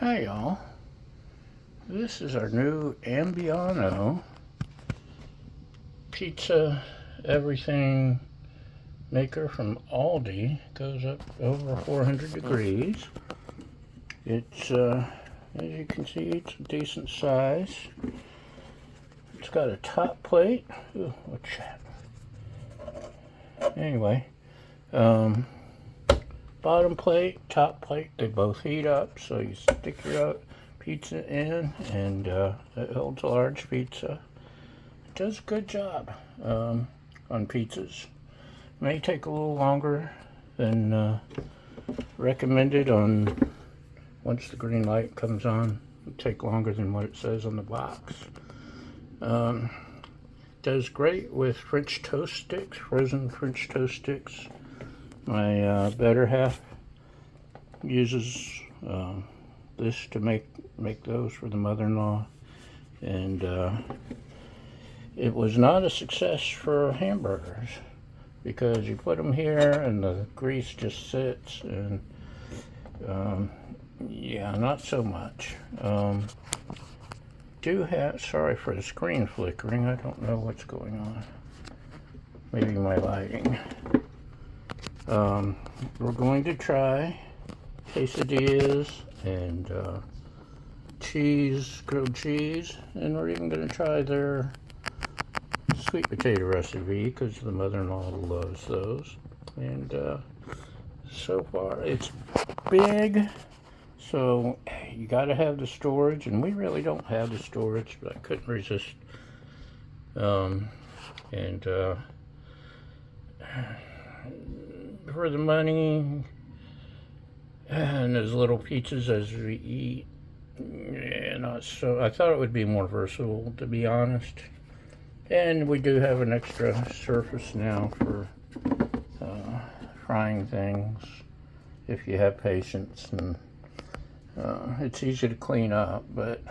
Hi y'all, this is our new Ambiano pizza everything maker from Aldi. Goes up over 400 degrees. It's, as you can see, it's a decent size. It's got a top plate. Ooh, what's that? Anyway, bottom plate, top plate, they both heat up, so you stick your pizza in, and it holds a large pizza. It does a good job on pizzas. May take a little longer than recommended on once the green light comes on. It'll take longer than what it says on the box. Does great with French toast sticks, frozen French toast sticks. My better half uses this to make those for the mother-in-law, and it was not a success for hamburgers because you put them here and the grease just sits, and yeah, not so much. Sorry for the screen flickering. I don't know what's going on. Maybe my lighting. We're going to try quesadillas and grilled cheese, and we're even going to try their sweet potato recipe because the mother-in-law loves those. And so far it's big, so you got to have the storage, and we really don't have the storage, but I couldn't resist. For the money and as little pizzas as we eat, yeah, not so. I thought it would be more versatile, to be honest. And we do have an extra surface now for frying things if you have patience, and it's easy to clean up, but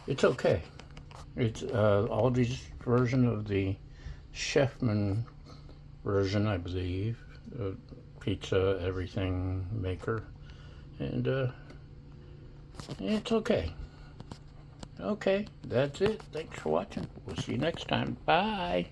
it's okay. It's Aldi's version of the Chefman version, I believe, pizza everything maker, and it's okay. Okay, that's it. Thanks for watching. We'll see you next time. Bye.